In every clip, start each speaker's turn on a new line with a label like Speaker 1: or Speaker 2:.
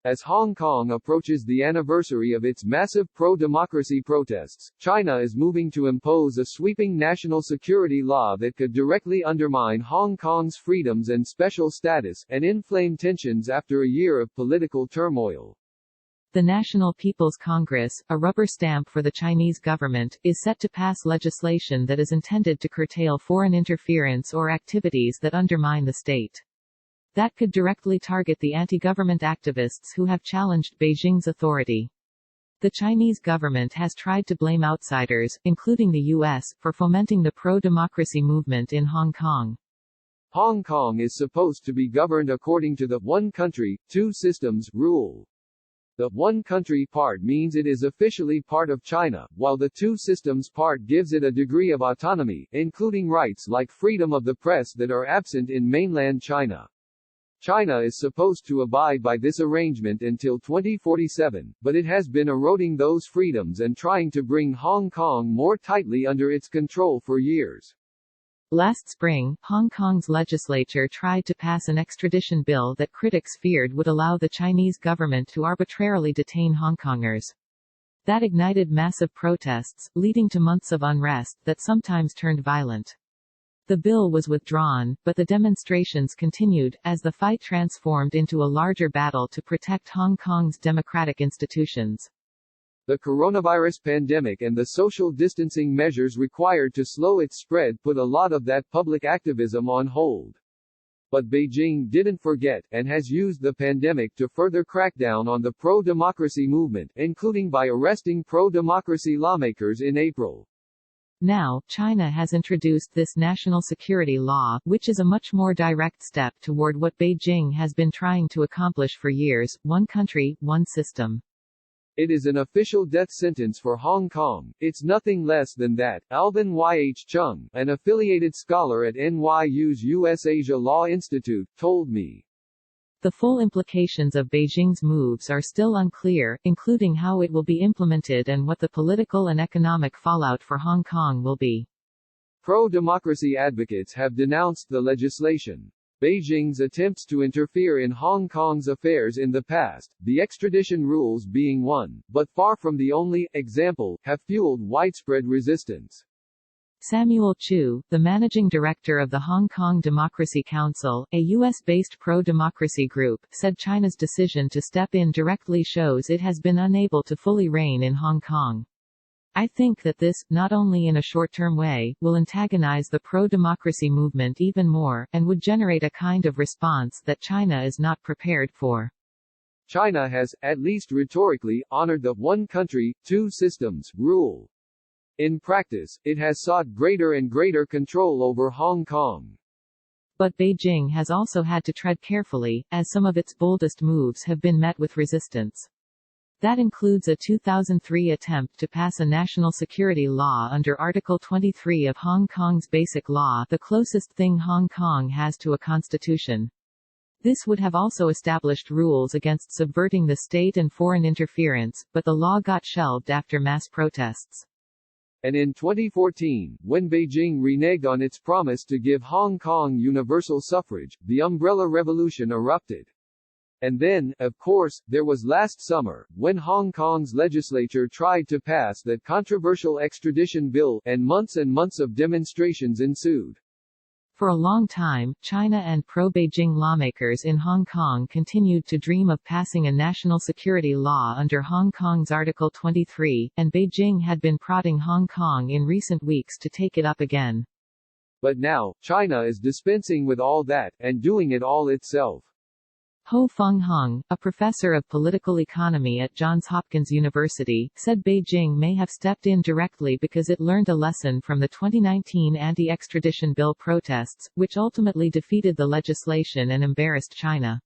Speaker 1: As Hong Kong approaches the anniversary of its massive pro-democracy protests, China is moving to impose a sweeping national security law that could directly undermine Hong Kong's freedoms and special status, and inflame tensions after a year of political turmoil.
Speaker 2: The National People's Congress, a rubber stamp for the Chinese government, is set to pass legislation that is intended to curtail foreign interference or activities that undermine the state. That could directly target the anti-government activists who have challenged Beijing's authority. The Chinese government has tried to blame outsiders, including the U.S., for fomenting the pro-democracy movement in Hong Kong.
Speaker 1: Hong Kong is supposed to be governed according to the one country, two systems rule. The one country part means it is officially part of China, while the two systems part gives it a degree of autonomy, including rights like freedom of the press that are absent in mainland China. China is supposed to abide by this arrangement until 2047, but it has been eroding those freedoms and trying to bring Hong Kong more tightly under its control for years.
Speaker 2: Last spring, Hong Kong's legislature tried to pass an extradition bill that critics feared would allow the Chinese government to arbitrarily detain Hong Kongers. That ignited massive protests, leading to months of unrest that sometimes turned violent. The bill was withdrawn, but the demonstrations continued, as the fight transformed into a larger battle to protect Hong Kong's democratic institutions.
Speaker 1: The coronavirus pandemic and the social distancing measures required to slow its spread put a lot of that public activism on hold. But Beijing didn't forget, and has used the pandemic to further crack down on the pro-democracy movement, including by arresting pro-democracy lawmakers in April.
Speaker 2: Now, China has introduced this national security law, which is a much more direct step toward what Beijing has been trying to accomplish for years: one country, one system.
Speaker 1: It is an official death sentence for Hong Kong. It's nothing less than that, Alvin Y.H. Chung, an affiliated scholar at NYU's U.S. Asia Law Institute, told me.
Speaker 2: The full implications of Beijing's moves are still unclear, including how it will be implemented and what the political and economic fallout for Hong Kong will be.
Speaker 1: Pro-democracy advocates have denounced the legislation. Beijing's attempts to interfere in Hong Kong's affairs in the past, the extradition rules being one, but far from the only, example, have fueled widespread resistance.
Speaker 2: Samuel Chu, the managing director of the Hong Kong Democracy Council, a U.S.-based pro-democracy group, said China's decision to step in directly shows it has been unable to fully reign in Hong Kong. I think that this, not only in a short-term way, will antagonize the pro-democracy movement even more, and would generate a kind of response that China is not prepared for.
Speaker 1: China has, at least rhetorically, honored the one country, two systems rule. In practice, it has sought greater and greater control over Hong Kong.
Speaker 2: But Beijing has also had to tread carefully, as some of its boldest moves have been met with resistance. That includes a 2003 attempt to pass a national security law under Article 23 of Hong Kong's Basic Law, the closest thing Hong Kong has to a constitution. This would have also established rules against subverting the state and foreign interference, but the law got shelved after mass protests.
Speaker 1: And in 2014, when Beijing reneged on its promise to give Hong Kong universal suffrage, the umbrella revolution erupted. And then, of course, there was last summer, when Hong Kong's legislature tried to pass that controversial extradition bill, and months of demonstrations ensued.
Speaker 2: For a long time, China and pro-Beijing lawmakers in Hong Kong continued to dream of passing a national security law under Hong Kong's Article 23, and Beijing had been prodding Hong Kong in recent weeks to take it up again.
Speaker 1: But now, China is dispensing with all that, and doing it all itself.
Speaker 2: Ho Feng Hung, a professor of political economy at Johns Hopkins University, said Beijing may have stepped in directly because it learned a lesson from the 2019 anti-extradition bill protests, which ultimately defeated the legislation and embarrassed China.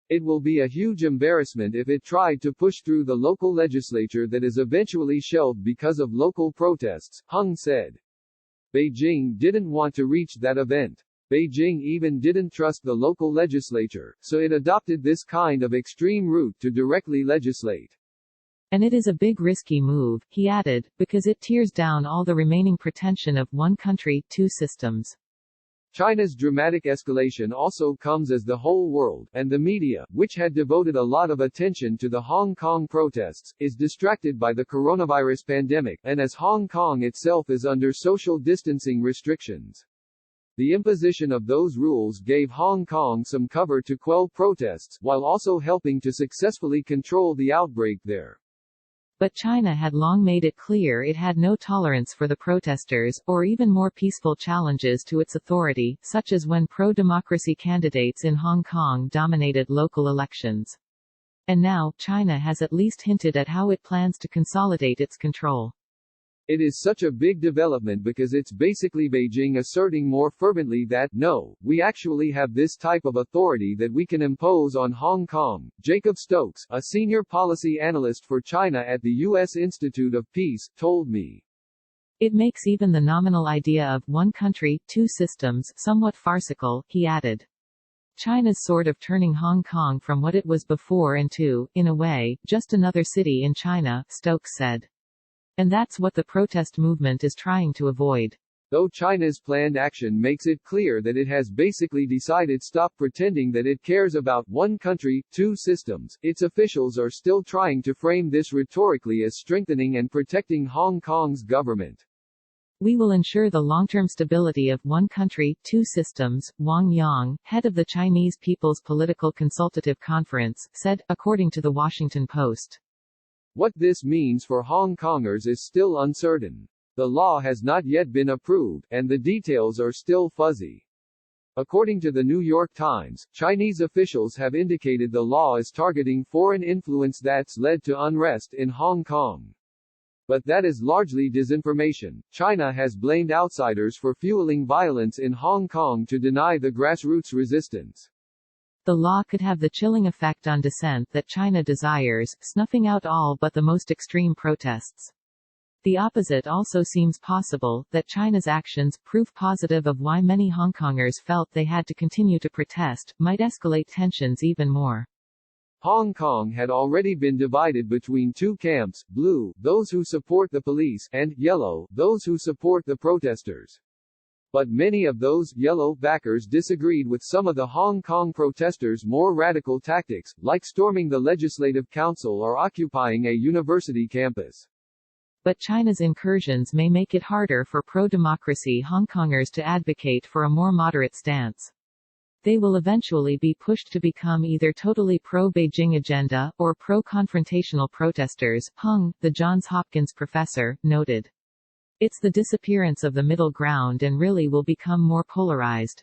Speaker 1: It will be a huge embarrassment if it tried to push through the local legislature that is eventually shelved because of local protests, Hung said. Beijing didn't want to reach that event. Beijing even didn't trust the local legislature, so it adopted this kind of extreme route to directly legislate.
Speaker 2: And it is a big risky move, he added, because it tears down all the remaining pretension of one country, two systems.
Speaker 1: China's dramatic escalation also comes as the whole world, and the media, which had devoted a lot of attention to the Hong Kong protests, is distracted by the coronavirus pandemic, and as Hong Kong itself is under social distancing restrictions. The imposition of those rules gave Hong Kong some cover to quell protests, while also helping to successfully control the outbreak there.
Speaker 2: But China had long made it clear it had no tolerance for the protesters, or even more peaceful challenges to its authority, such as when pro-democracy candidates in Hong Kong dominated local elections. And now, China has at least hinted at how it plans to consolidate its control.
Speaker 1: It is such a big development because it's basically Beijing asserting more fervently that, no, we actually have this type of authority that we can impose on Hong Kong. Jacob Stokes, a senior policy analyst for China at the U.S. Institute of Peace, told me.
Speaker 2: It makes even the nominal idea of one country, two systems somewhat farcical, he added. China's sort of turning Hong Kong from what it was before into, in a way, just another city in China, Stokes said. And that's what the protest movement is trying to avoid.
Speaker 1: Though China's planned action makes it clear that it has basically decided stop pretending that it cares about one country, two systems, its officials are still trying to frame this rhetorically as strengthening and protecting Hong Kong's government.
Speaker 2: We will ensure the long-term stability of one country, two systems, Wang Yang, head of the Chinese People's Political Consultative Conference, said, according to the Washington Post.
Speaker 1: What this means for Hong Kongers is still uncertain. The law has not yet been approved, and the details are still fuzzy. According to the New York Times, Chinese officials have indicated the law is targeting foreign influence that's led to unrest in Hong Kong. But that is largely disinformation. China has blamed outsiders for fueling violence in Hong Kong to deny the grassroots resistance.
Speaker 2: The law could have the chilling effect on dissent that China desires, snuffing out all but the most extreme protests. The opposite also seems possible, that China's actions, proof positive of why many Hong Kongers felt they had to continue to protest, might escalate tensions even more.
Speaker 1: Hong Kong had already been divided between two camps, blue, those who support the police, and yellow, those who support the protesters. But many of those yellow backers disagreed with some of the Hong Kong protesters' more radical tactics, like storming the Legislative Council or occupying a university campus.
Speaker 2: But China's incursions may make it harder for pro-democracy Hong Kongers to advocate for a more moderate stance. They will eventually be pushed to become either totally pro-Beijing agenda, or pro-confrontational protesters, Hung, the Johns Hopkins professor, noted. It's the disappearance of the middle ground and really will become more polarized.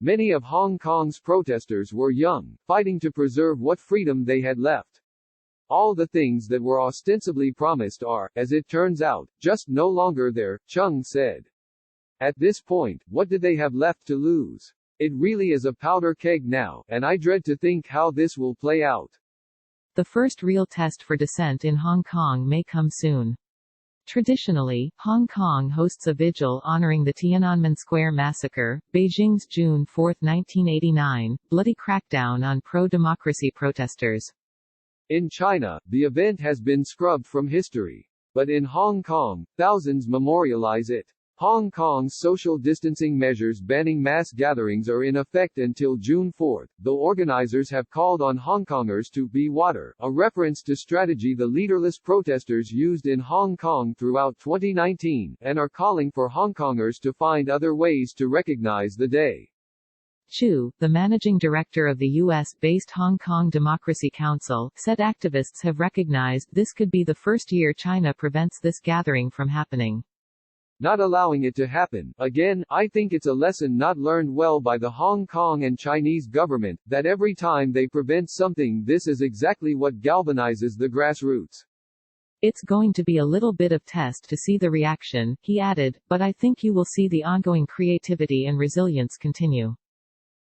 Speaker 1: Many of Hong Kong's protesters were young, fighting to preserve what freedom they had left. All the things that were ostensibly promised are, as it turns out, just no longer there, Chung said. At this point, what do they have left to lose? It really is a powder keg now, and I dread to think how this will play out.
Speaker 2: The first real test for dissent in Hong Kong may come soon. Traditionally, Hong Kong hosts a vigil honoring the Tiananmen Square massacre, Beijing's June 4, 1989, bloody crackdown on pro-democracy protesters.
Speaker 1: In China, the event has been scrubbed from history. But in Hong Kong, thousands memorialize it. Hong Kong's social distancing measures banning mass gatherings are in effect until June 4, though organizers have called on Hongkongers to be water, a reference to strategy the leaderless protesters used in Hong Kong throughout 2019, and are calling for Hongkongers to find other ways to recognize the day.
Speaker 2: Chu, the managing director of the U.S.-based Hong Kong Democracy Council, said activists have recognized this could be the first year China prevents this gathering from happening.
Speaker 1: Not allowing it to happen, again, I think it's a lesson not learned well by the Hong Kong and Chinese government, that every time they prevent something this is exactly what galvanizes the grassroots.
Speaker 2: It's going to be a little bit of test to see the reaction, he added, but I think you will see the ongoing creativity and resilience continue.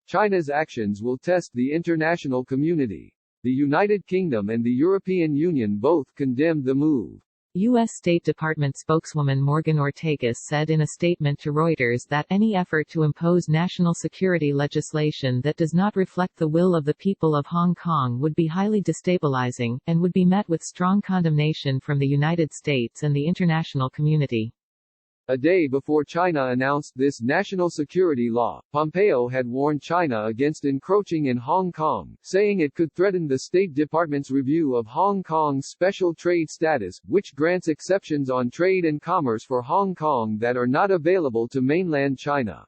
Speaker 1: China's actions will test the international community. The United Kingdom and the European Union both condemned the move.
Speaker 2: U.S. State Department spokeswoman Morgan Ortagus said in a statement to Reuters that any effort to impose national security legislation that does not reflect the will of the people of Hong Kong would be highly destabilizing, and would be met with strong condemnation from the United States and the international community.
Speaker 1: A day before China announced this national security law, Pompeo had warned China against encroaching in Hong Kong, saying it could threaten the State Department's review of Hong Kong's special trade status, which grants exceptions on trade and commerce for Hong Kong that are not available to mainland China.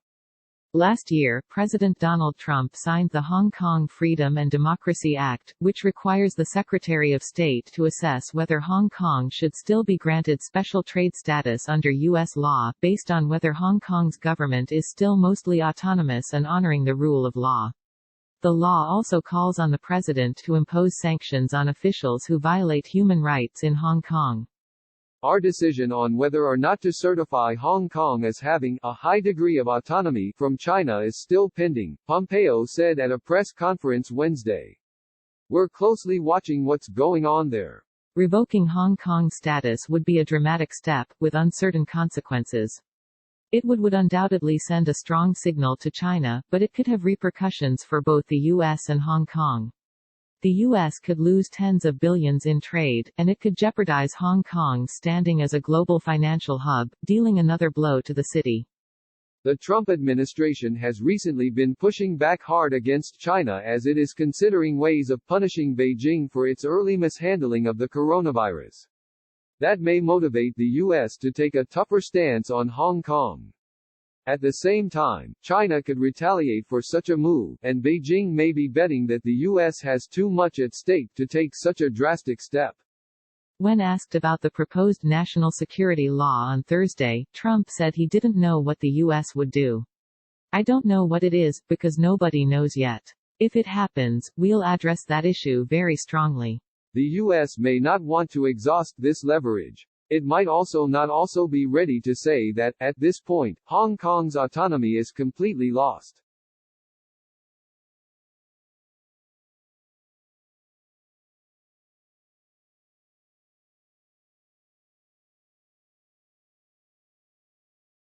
Speaker 2: Last year, President Donald Trump signed the Hong Kong Freedom and Democracy Act, which requires the Secretary of State to assess whether Hong Kong should still be granted special trade status under U.S. law, based on whether Hong Kong's government is still mostly autonomous and honoring the rule of law. The law also calls on the president to impose sanctions on officials who violate human rights in Hong Kong.
Speaker 1: Our decision on whether or not to certify Hong Kong as having a high degree of autonomy from China is still pending, Pompeo said at a press conference Wednesday. We're closely watching what's going on there.
Speaker 2: Revoking Hong Kong's status would be a dramatic step, with uncertain consequences. It would undoubtedly send a strong signal to China, but it could have repercussions for both the U.S. and Hong Kong. The U.S. could lose tens of billions in trade, and it could jeopardize Hong Kong's standing as a global financial hub, dealing another blow to the city.
Speaker 1: The Trump administration has recently been pushing back hard against China as it is considering ways of punishing Beijing for its early mishandling of the coronavirus. That may motivate the U.S. to take a tougher stance on Hong Kong. At the same time, China could retaliate for such a move, and Beijing may be betting that the U.S. has too much at stake to take such a drastic step.
Speaker 2: When asked about the proposed national security law on Thursday, Trump said he didn't know what the U.S. would do. "I don't know what it is, because nobody knows yet. If it happens, we'll address that issue very strongly."
Speaker 1: The U.S. may not want to exhaust this leverage. It might also not be ready to say that, at this point, Hong Kong's autonomy is completely lost.